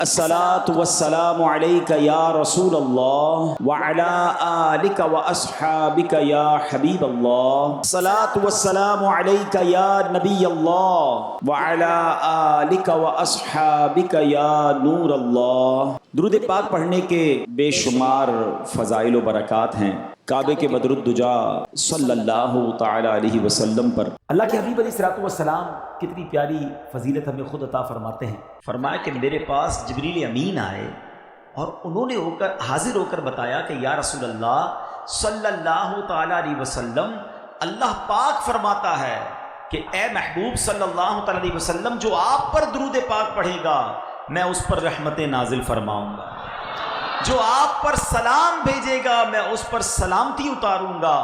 الصلاۃ والسلام علیک یا رسول اللہ وعلی آلک واصحابک یا حبیب اللہ، الصلاۃ والسلام علیک یا نبی اللہ وعلی آلک واصحابک یا نور اللہ۔ درود پاک پڑھنے کے بے شمار فضائل و برکات ہیں۔ کعبے کے بدر الدجا صلی اللہ تعالی علیہ وسلم پر اللہ کے حبیب علیہ الصلوۃ والسلام کتنی پیاری فضیلت ہمیں خود عطا فرماتے ہیں۔ فرمایا کہ میرے پاس جبریل امین آئے اور انہوں نے حاضر ہو کر بتایا کہ یا رسول اللہ صلی اللہ تعالی علیہ وسلم، اللہ پاک فرماتا ہے کہ اے محبوب صلی اللہ تعالی علیہ وسلم، جو آپ پر درود پاک پڑھے گا میں اس پر رحمتیں نازل فرماؤں گا، جو آپ پر سلام بھیجے گا میں اس پر سلامتی اتاروں گا۔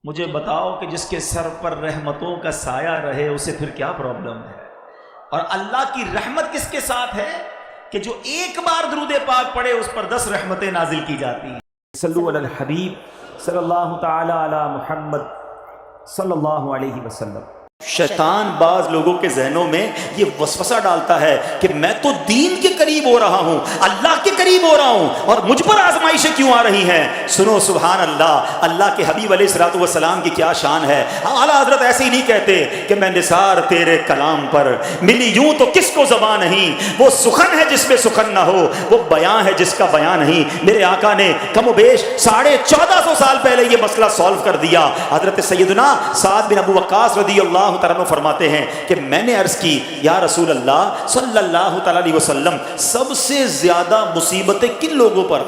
مجھے بتاؤ کہ جس کے سر پر رحمتوں کا سایہ رہے اسے پھر کیا پرابلم ہے؟ اور اللہ کی رحمت کس کے ساتھ ہے کہ جو ایک بار درود پاک پڑھے اس پر 10 رحمتیں نازل کی جاتی ہیں۔ صلو علی الحبیب صلی اللہ تعالی علی محمد صلی اللہ علیہ وسلم۔ شیطان بعض لوگوں کے ذہنوں میں یہ وسوسہ ڈالتا ہے کہ میں تو دین کے قریب ہو رہا ہوں، اللہ کے قریب ہو رہا ہوں، اور مجھ پر آزمائشیں کیوں آ رہی ہیں؟ سنو سبحان اللہ، اللہ کے حبیب علیہ الصلوۃ والسلام کی کیا شان ہے۔ اعلیٰ حضرت ایسے ہی نہیں کہتے کہ میں نثار تیرے کلام پر، ملی یوں تو کس کو زبان نہیں، وہ سخن ہے جس میں سخن نہ ہو، وہ بیان ہے جس کا بیان نہیں۔ میرے آقا نے کم و بیش 1450 سال پہلے یہ مسئلہ سالو کر دیا۔ حضرت سیدنا سعد بن ابو وقاص رضی اللہ تعالیٰ فرماتے ہیں کہ میں نے عرض کی یا رسول اللہ صلی اللہ تعالیٰ علیہ وسلم، سب سے زیادہ مصیبتیں کن لوگوں پر؟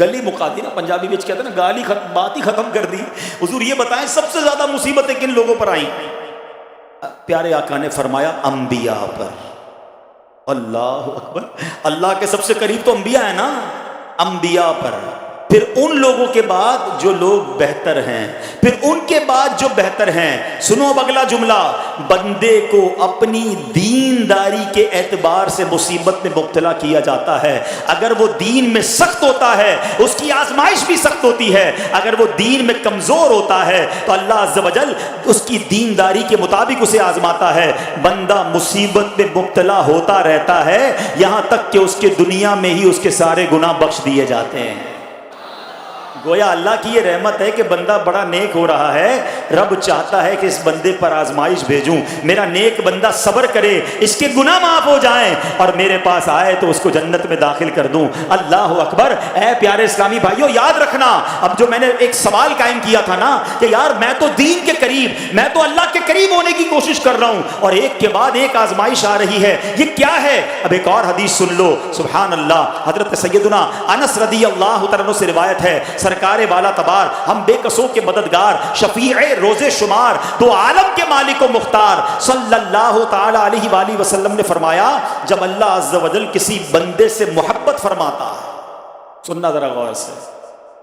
گلی مکا دی نا، پنجابی میں کہتے ہیں نا، گالی بات ہی ختم کر دی۔ حضور یہ بتائیں سب سے زیادہ مصیبتیں کن لوگوں پر آئیں؟ پیارے آقا نے فرمایا انبیاء پر۔ اللہ اکبر، اللہ کے سب سے قریب تو انبیاء ہیں نا، انبیاء پر، پھر ان لوگوں کے بعد جو لوگ بہتر ہیں، پھر ان کے بعد جو بہتر ہیں۔ سنو اب اگلا جملہ، بندے کو اپنی دینداری کے اعتبار سے مصیبت میں مبتلا کیا جاتا ہے۔ اگر وہ دین میں سخت ہوتا ہے اس کی آزمائش بھی سخت ہوتی ہے، اگر وہ دین میں کمزور ہوتا ہے تو اللہ عز و جل اس کی دینداری کے مطابق اسے آزماتا ہے۔ بندہ مصیبت میں مبتلا ہوتا رہتا ہے یہاں تک کہ اس کے دنیا میں ہی اس کے سارے گناہ بخش دیے جاتے ہیں۔ گویا اللہ کی یہ رحمت ہے کہ بندہ بڑا نیک ہو رہا ہے، رب چاہتا ہے کہ اس بندے پر آزمائش بھیجوں، میرا نیک بندہ صبر کرے، اس کے گناہ معاف ہو جائیں اور میرے پاس آئے تو اس کو جنت میں داخل کر دوں۔ اللہ اکبر۔ اے پیارے اسلامی بھائیوں، یاد رکھنا، اب جو میں نے ایک سوال قائم کیا تھا نا کہ یار میں تو دین کے قریب، میں تو اللہ کے قریب ہونے کی کوشش کر رہا ہوں اور ایک کے بعد ایک آزمائش آ رہی ہے، یہ کیا ہے؟ اب ایک اور حدیث سن لو، سبحان اللہ۔ حضرت سیدنا انس رضی اللہ تعالیٰ عنہ سے روایت ہے، سرکار والا تبار، ہم بے قصوں کے مددگار، شفیع روز شمار، دو عالم کے مالک و مختار صلی اللہ تعالی علیہ وآلہ وسلم نے فرمایا، جب اللہ عز و جل کسی بندے سے محبت فرماتا ہے، سننا ذرا غور سے،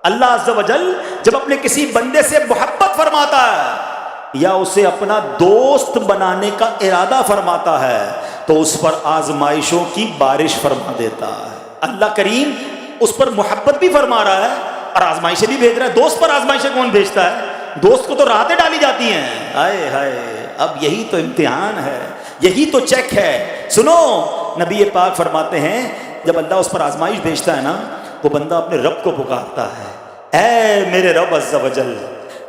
اللہ عز و جل جب اپنے کسی بندے سے محبت فرماتا ہے یا اسے اپنا دوست بنانے کا ارادہ فرماتا ہے تو اس پر آزمائشوں کی بارش فرما دیتا ہے۔ اللہ کریم اس پر محبت بھی فرما رہا ہے اور آزمائشیں بھی بھیج رہا ہے۔ دوست پر آزمائشیں کون بھیجتا ہے؟ دوست کو تو راحتیں ڈالی جاتی ہیں۔ ہائے ہائے، اب یہی تو امتحان ہے، یہی تو چیک ہے۔ سنو، نبی پاک فرماتے ہیں جب اللہ اس پر آزمائش بھیجتا ہے نا، وہ بندہ اپنے رب کو پکارتا ہے، اے میرے رب عز و جل،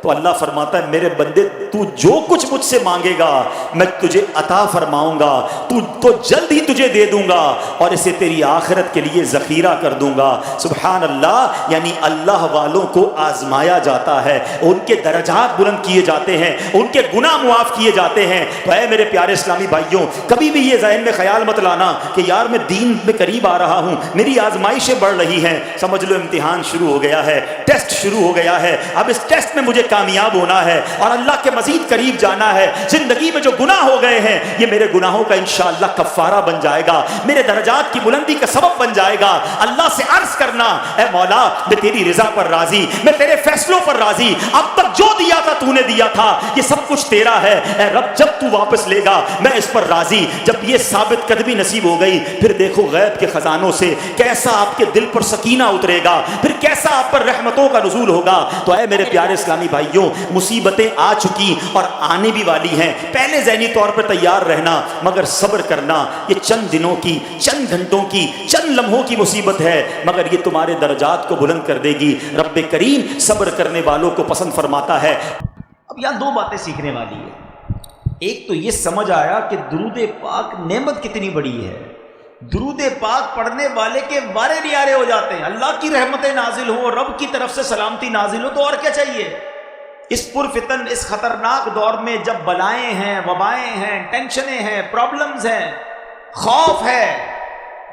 تو اللہ فرماتا ہے میرے بندے تو جو کچھ مجھ سے مانگے گا میں تجھے عطا فرماؤں گا، تو جلد ہی تجھے دے دوں گا اور اسے تیری آخرت کے لیے ذخیرہ کر دوں گا۔ سبحان اللہ، یعنی اللہ والوں کو آزمایا جاتا ہے، ان کے درجات بلند کیے جاتے ہیں، ان کے گناہ معاف کیے جاتے ہیں۔ تو اے میرے پیارے اسلامی بھائیوں، کبھی بھی یہ ذہن میں خیال مت لانا کہ یار میں دین میں قریب آ رہا ہوں، میری آزمائشیں بڑھ رہی ہیں۔ سمجھ لو امتحان شروع ہو گیا ہے، ٹیسٹ شروع ہو گیا ہے، اب اس ٹیسٹ میں مجھے کامیاب ہونا ہے اور اللہ کے مزید قریب جانا ہے۔ زندگی میں جو گناہ ہو گئے ہیں یہ میرے گناہوں کا انشاءاللہ کفارہ بن جائے گا، میرے درجات کی بلندی کا سبب بن جائے گا۔ اللہ سے عرض کرنا، اے مولا میں تیری رضا پر راضی، میں تیرے فیصلوں پر راضی، اب تک جو دیا تھا تو نے دیا تھا، یہ سب کچھ تیرا ہے، اے رب جب تو واپس لے گا میں اس پر راضی۔ جب یہ ثابت قدمی نصیب ہو گئی پھر دیکھو غیب کے خزانوں سے کیسا آپ کے دل پر سکینہ اترے گا، پھر کیسا آپ پر رحمتوں کا نزول ہوگا۔ تو اے میرے پیارے اسلامی بھائی بھائیوں مصیبتیں آ چکی اور آنے بھی والی ہیں، پہلے ذہنی طور پر تیار رہنا، مگر صبر کرنا۔ یہ چند دنوں کی، چند گھنٹوں کی، چند لمحوں کی مصیبت ہے، مگر یہ تمہارے درجات کو بلند کر دے گی۔ رب کریم صبر کرنے والوں کو پسند فرماتا ہے۔ اب یہاں دو باتیں سیکھنے والی ہے۔ ایک تو یہ سمجھ آیا کہ درود پاک نعمت کتنی بڑی ہے، درود پاک پڑھنے والے کے وارے نیارے ہو جاتے ہیں، اللہ کی رحمتیں نازل ہوں اور رب کی طرف سے سلامتی نازل ہو، تو اور کیا چاہیے؟ اس پرفتن، اس خطرناک دور میں جب بلائیں ہیں، وبائیں ہیں، ٹینشنیں ہیں، پرابلمز ہیں، خوف ہے،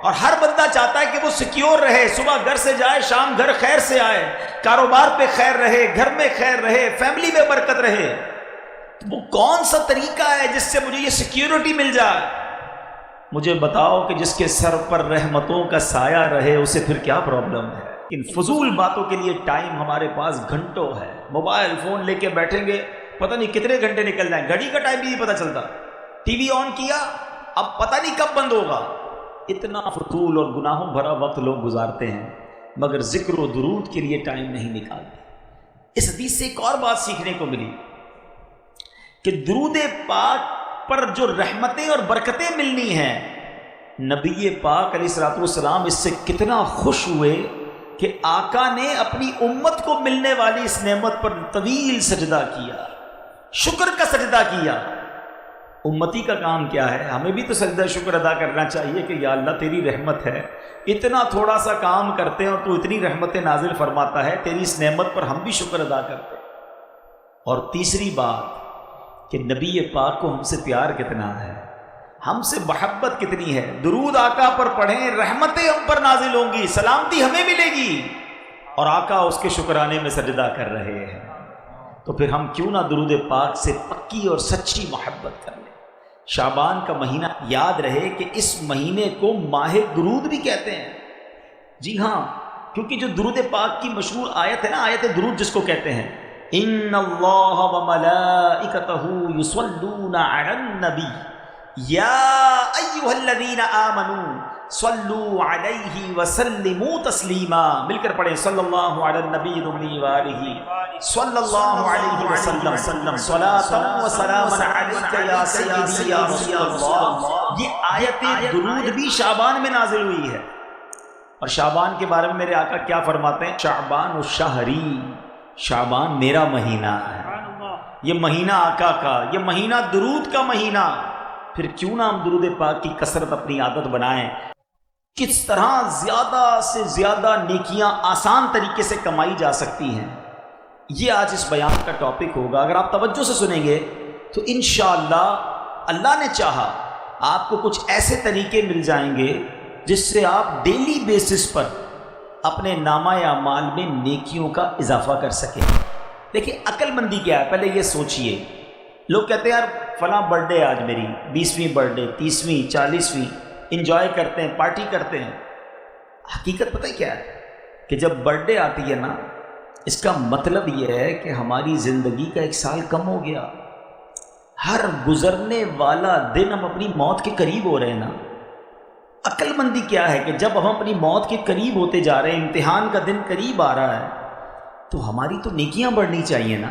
اور ہر بندہ چاہتا ہے کہ وہ سیکیور رہے، صبح گھر سے جائے، شام گھر خیر سے آئے، کاروبار پہ خیر رہے، گھر میں خیر رہے، فیملی میں برکت رہے، تو وہ کون سا طریقہ ہے جس سے مجھے یہ سیکیورٹی مل جائے؟ مجھے بتاؤ کہ جس کے سر پر رحمتوں کا سایہ رہے اسے پھر کیا پرابلم ہے؟ ان فضول باتوں کے لیے ٹائم ہمارے پاس گھنٹوں ہے، موبائل فون لے کے بیٹھیں گے، پتہ نہیں کتنے گھنٹے نکل جائیں، گھڑی کا ٹائم بھی نہیں پتہ چلتا، ٹی وی آن کیا اب پتہ نہیں کب بند ہوگا۔ اتنا فضول اور گناہوں بھرا وقت لوگ گزارتے ہیں، مگر ذکر و درود کے لیے ٹائم نہیں نکالتے۔ اس حدیث سے ایک اور بات سیکھنے کو ملی کہ درود پاک پر جو رحمتیں اور برکتیں ملنی ہیں، نبی پاک علیہ الصلوۃ والسلام اس سے کتنا خوش ہوئے کہ آقا نے اپنی امت کو ملنے والی اس نعمت پر طویل سجدہ کیا، شکر کا سجدہ کیا۔ امتی کا کام کیا ہے؟ ہمیں بھی تو سجدہ شکر ادا کرنا چاہیے کہ یا اللہ تیری رحمت ہے، اتنا تھوڑا سا کام کرتے ہیں اور تو اتنی رحمتیں نازل فرماتا ہے، تیری اس نعمت پر ہم بھی شکر ادا کرتے ہیں۔ اور تیسری بات کہ نبی پاک کو ہم سے پیار کتنا ہے، ہم سے محبت کتنی ہے، درود آقا پر پڑھیں، رحمتیں ہم پر نازل ہوں گی، سلامتی ہمیں ملے گی، اور آقا اس کے شکرانے میں سجدہ کر رہے ہیں، تو پھر ہم کیوں نہ درود پاک سے پکی اور سچی محبت کر لیں۔ شعبان کا مہینہ یاد رہے کہ اس مہینے کو ماہ درود بھی کہتے ہیں، جی ہاں، کیونکہ جو درود پاک کی مشہور آیت ہے نا، آیت درود جس کو کہتے ہیں، ان اللہ وملائکتہ یصلون علی النبی یا ایھا الذین آمنوا صلوا علیہ وسلموا تسلیما، مل کر پڑھیں، صلی اللہ علی النبی الامی وآلہ صلی اللہ علیہ وسلم صلاۃ و سلاما علیک یا سیدی یا رسول اللہ۔ یہ آیت درود بھی شعبان میں نازل ہوئی ہے، اور شعبان کے بارے میں میرے آقا کیا فرماتے ہیں؟ شعبان الشہری، شعبان میرا مہینہ ہے، یہ مہینہ آقا کا، یہ مہینہ درود کا مہینہ۔ پھر کیوں نہ ہم درود پاک کی کثرت اپنی عادت بنائیں۔ کس طرح زیادہ سے زیادہ نیکیاں آسان طریقے سے کمائی جا سکتی ہیں، یہ آج اس بیان کا ٹاپک ہوگا۔ اگر آپ توجہ سے سنیں گے تو انشاءاللہ اللہ نے چاہا آپ کو کچھ ایسے طریقے مل جائیں گے جس سے آپ ڈیلی بیسس پر اپنے نامہ اعمال میں نیکیوں کا اضافہ کر سکیں۔ دیکھیں عقل مندی کیا ہے، پہلے یہ سوچئے۔ لوگ کہتے ہیں یار فلاں برتھ ڈے آج میری، 20ویں برتھ ڈے، 30ویں، 40ویں، انجوائے کرتے ہیں، پارٹی کرتے ہیں۔ حقیقت پتہ کیا ہے کہ جب برتھ ڈے آتی ہے نا، اس کا مطلب یہ ہے کہ ہماری زندگی کا 1 سال کم ہو گیا۔ ہر گزرنے والا دن ہم اپنی موت کے قریب ہو رہے ہیں نا۔ عقل مندی کیا ہے کہ جب ہم اپنی موت کے قریب ہوتے جا رہے ہیں، امتحان کا دن قریب آ رہا ہے، تو ہماری تو نیکیاں بڑھنی چاہیے نا،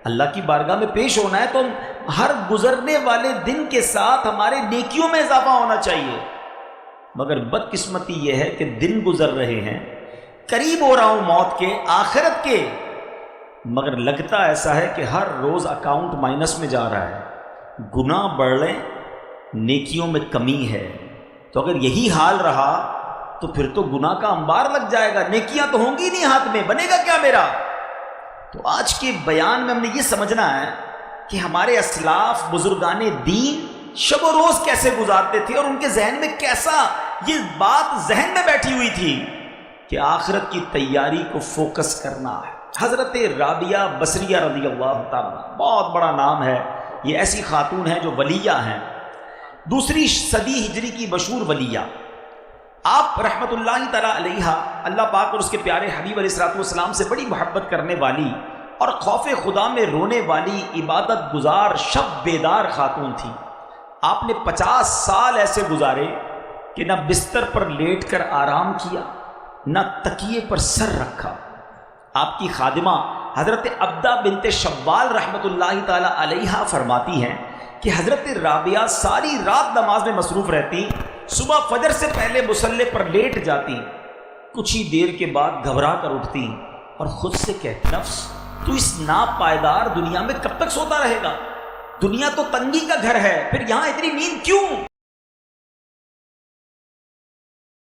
اللہ کی بارگاہ میں پیش ہونا ہے، تو ہر گزرنے والے دن کے ساتھ ہمارے نیکیوں میں اضافہ ہونا چاہیے۔ مگر بدقسمتی یہ ہے کہ دن گزر رہے ہیں، قریب ہو رہا ہوں موت کے، آخرت کے، مگر لگتا ایسا ہے کہ ہر روز اکاؤنٹ مائنس میں جا رہا ہے، گناہ بڑھ رہے، نیکیوں میں کمی ہے۔ تو اگر یہی حال رہا تو پھر تو گناہ کا انبار لگ جائے گا، نیکیاں تو ہوں گی نہیں ہاتھ میں، بنے گا کیا میرا؟ تو آج کے بیان میں ہم نے یہ سمجھنا ہے کہ ہمارے اسلاف بزرگان دین شب و روز کیسے گزارتے تھے، اور ان کے ذہن میں کیسا یہ بات ذہن میں بیٹھی ہوئی تھی کہ آخرت کی تیاری کو فوکس کرنا ہے۔ حضرت رابعہ بصریہ رضی اللہ تعالیٰ، بہت بڑا نام ہے، یہ ایسی خاتون ہیں جو ولیہ ہیں، 2 صدی ہجری کی مشہور ولیہ۔ آپ رحمت اللہ تعالیٰ علیہ، اللہ پاک اور اس کے پیارے حبیب علیہ السلام سے بڑی محبت کرنے والی اور خوف خدا میں رونے والی، عبادت گزار، شب بیدار خاتون تھی۔ آپ نے 50 سال ایسے گزارے کہ نہ بستر پر لیٹ کر آرام کیا، نہ تکیے پر سر رکھا۔ آپ کی خادمہ حضرت عبدہ بنت شوال رحمۃ اللہ تعالی علیہا فرماتی ہیں کہ حضرت رابعہ ساری رات نماز میں مصروف رہتی، صبح فجر سے پہلے مصلی پر لیٹ جاتی، کچھ ہی دیر کے بعد گھبرا کر اٹھتی اور خود سے کہتی، نفس تو اس ناپائیدار دنیا میں کب تک سوتا رہے گا؟ دنیا تو تنگی کا گھر ہے، پھر یہاں اتنی نیند کیوں؟